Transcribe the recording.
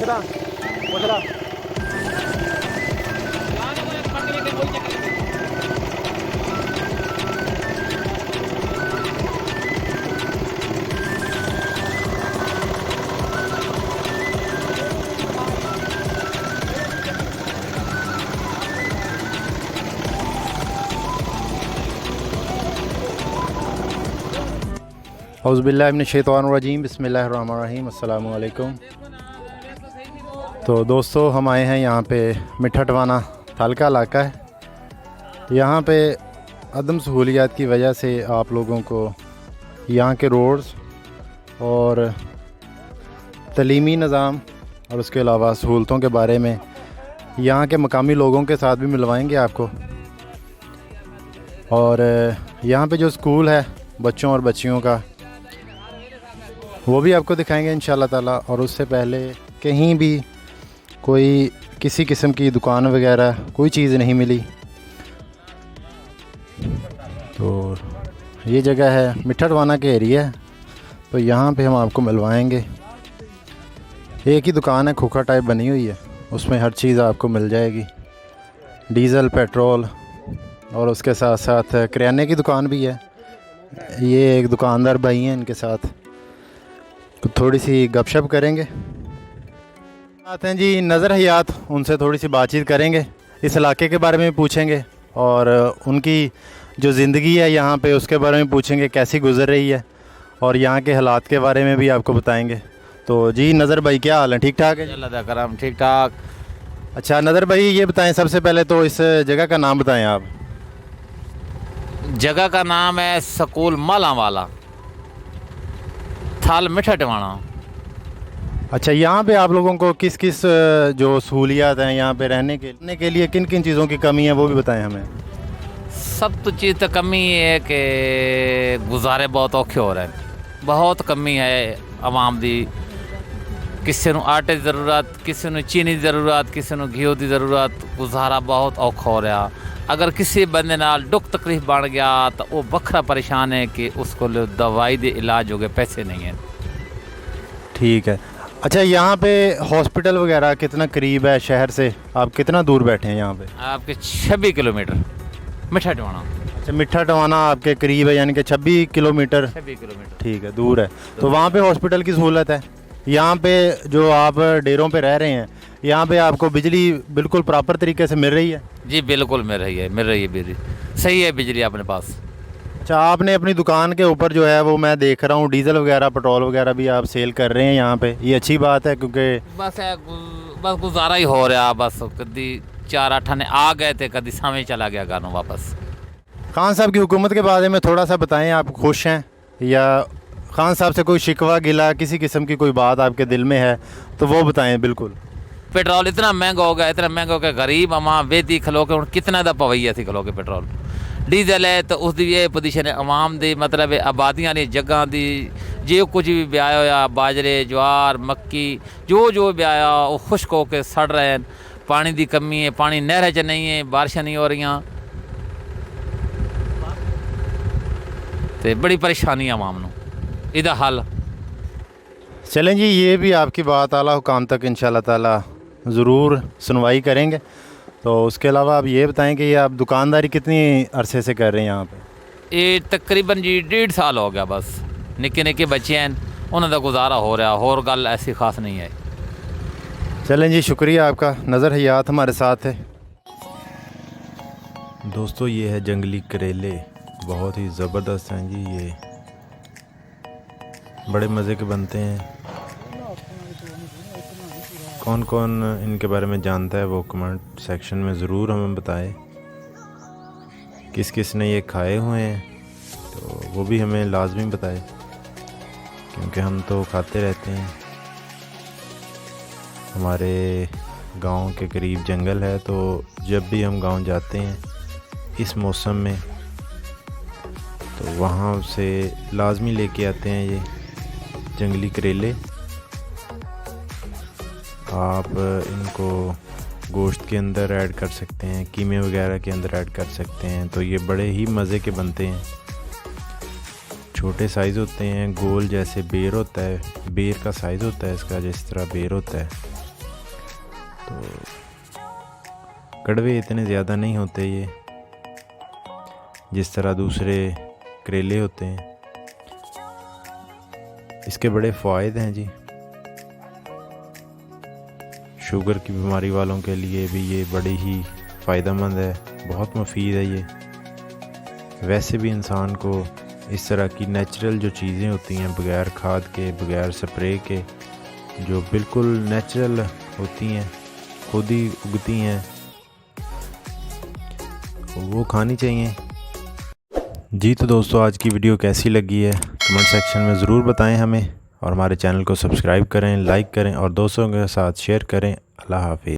पूछना पूछना। औज़ुबिल्लाहिमिनश्शैतानिर्रजीम बिस्मिल्लाहिर्रहमानिर्रहीम अस्सलामु अलैकुम। तो दोस्तों हम आए हैं यहाँ पे मिठा टवाना थाल का इलाका है। यहाँ पे अदम सहूलियात की वजह से आप लोगों को यहाँ के रोड्स और तलीमी निज़ाम और उसके अलावा सहूलतों के बारे में यहाँ के मकामी लोगों के साथ भी मिलवाएंगे आपको। और यहाँ पे जो स्कूल है बच्चों और बच्चियों का वो भी आपको दिखाएंगे इंशाल्लाह ताला। और उससे पहले कहीं भी कोई किसी किस्म की दुकान वगैरह कोई चीज़ नहीं मिली। तो ये जगह है मिठा टवाना के एरिया है, तो यहाँ पे हम आपको मिलवाएंगे। एक ही दुकान है खोखा टाइप बनी हुई है, उसमें हर चीज़ आपको मिल जाएगी, डीज़ल पेट्रोल और उसके साथ साथ किराने की दुकान भी है। ये एक दुकानदार भाई हैं, इनके साथ तो थोड़ी सी गपशप करेंगे। आते हैं जी नज़र हयात, उनसे थोड़ी सी बातचीत करेंगे, इस इलाके के बारे में पूछेंगे और उनकी जो ज़िंदगी है यहाँ पे उसके बारे में पूछेंगे, कैसी गुज़र रही है और यहाँ के हालात के बारे में भी आपको बताएंगे। तो जी नज़र भाई क्या हाल है, ठीक ठाक है? अल्लाह दा करम ठीक ठाक। अच्छा नज़र भाई ये बताएं, सबसे पहले तो इस जगह का नाम बताएं आप। जगह का नाम है स्कूल माला वाला, थाल मिठा टवाना। अच्छा यहाँ पे आप लोगों को किस किस जो सहूलियात हैं यहाँ पे रहने के लिए किन किन चीज़ों की कमी है वो भी बताएं हमें। सब तो चीज़ तो कमी है कि गुजारे बहुत औखे हो रहे हैं, बहुत कमी है आवाम दी। किसी ਨੂੰ आटे की ज़रूरत, किसी ਨੂੰ चीनी की ज़रूरत, किसी ਨੂੰ घी की ज़रूरत। गुजारा बहुत औखा हो रहा। अगर किसी बंदे नाल दुख तकलीफ बन गया तो वो बखरा परेशान है कि उसको दवाई दे इलाज हो गए, पैसे नहीं हैं। ठीक है। अच्छा यहाँ पे हॉस्पिटल वगैरह कितना करीब है शहर से, आप कितना दूर बैठे हैं यहाँ पे? आपके 26 किलोमीटर मिठा टवाना। अच्छा मिठा टवाना आपके करीब है, यानी कि 26 किलोमीटर। 26 किलोमीटर ठीक है, दूर है। तो वहाँ पे हॉस्पिटल की सहूलत है। यहाँ पे जो आप डेरों पे रह रहे हैं यहाँ पे आपको बिजली बिल्कुल प्रॉपर तरीके से मिल रही है? जी बिल्कुल मिल रही है बिजली, सही है बिजली अपने पास। अच्छा आपने अपनी दुकान के ऊपर जो है वो मैं देख रहा हूँ डीज़ल वगैरह पेट्रोल वगैरह भी आप सेल कर रहे हैं यहाँ पे, ये अच्छी बात है क्योंकि बस गुजारा ही हो रहा। बस कभी 4-8 आने आ गए थे, कभी समय चला गया गानों वापस। खान साहब की हुकूमत के बारे में थोड़ा सा बताएं, आप खुश हैं या खान साहब से कोई शिकवा गिला किसी किस्म की कोई बात आपके दिल में है तो वो बताएं। बिल्कुल पेट्रोल इतना महंगा हो गया, इतना महंगा हो गया, गरीब अमां वेदी खलो के कितना दा पवैया थी खलो के पेट्रोल। डीजल है तो उसकी ये पोजीशन है अवाम दी, मतलब आबादियां दी जगह दी जो कुछ भी ब्याह होया, बाजरे ज्वार मक्की जो ब्याह वो खुश्क होकर सड़ रहे हैं। पानी की कमी है, पानी नहर च नहीं है, बारिशें नहीं हो रही, तो बड़ी परेशानी है अवाम नूं। इहदा हल चलें जी, ये भी आपकी बात आला हुकाम तक इंशाल्लाह ताला ज़रूर सुनवाई करेंगे। तो उसके अलावा आप ये बताएं कि ये आप दुकानदारी कितनी अरसे से कर रहे हैं यहाँ पे? ये तकरीबन जी 1.5 साल हो गया। बस निक्के निक्के बच्चे हैं, उन्होंने गुजारा हो रहा, और गल ऐसी ख़ास नहीं है। चलें जी, शुक्रिया आपका। नज़र हयात हमारे साथ है। दोस्तों ये है जंगली करेले, बहुत ही ज़बरदस्त हैं जी, ये बड़े मज़े के बनते हैं। कौन कौन इनके बारे में जानता है वो कमेंट सेक्शन में ज़रूर हमें बताए। किस किस ने ये खाए हुए हैं तो वो भी हमें लाजमी बताए, क्योंकि हम तो खाते रहते हैं। हमारे गांव के करीब जंगल है, तो जब भी हम गांव जाते हैं इस मौसम में तो वहाँ से लाजमी लेके आते हैं ये जंगली करेले। आप इनको गोश्त के अंदर ऐड कर सकते हैं, कीमे वगैरह के अंदर ऐड कर सकते हैं, तो ये बड़े ही मज़े के बनते हैं। छोटे साइज़ होते हैं, गोल जैसे बेर होता है, बेर का साइज़ होता है इसका, जिस तरह बेर होता है तो कड़वे इतने ज़्यादा नहीं होते ये, जिस तरह दूसरे करेले होते हैं। इसके बड़े फ़ायदे हैं जी। शुगर की बीमारी वालों के लिए भी ये बड़ी ही फ़ायदेमंद है, बहुत मुफीद है ये। वैसे भी इंसान को इस तरह की नेचुरल जो चीज़ें होती हैं, बग़ैर खाद के, बग़ैर स्प्रे के, जो बिल्कुल नेचुरल होती हैं, खुद ही उगती हैं, वो खानी चाहिए जी। तो दोस्तों, आज की वीडियो कैसी लगी है कमेंट सेक्शन में ज़रूर बताएं हमें, और हमारे चैनल को सब्सक्राइब करें, लाइक करें और दोस्तों के साथ शेयर करें। अल्लाह हाफिज़।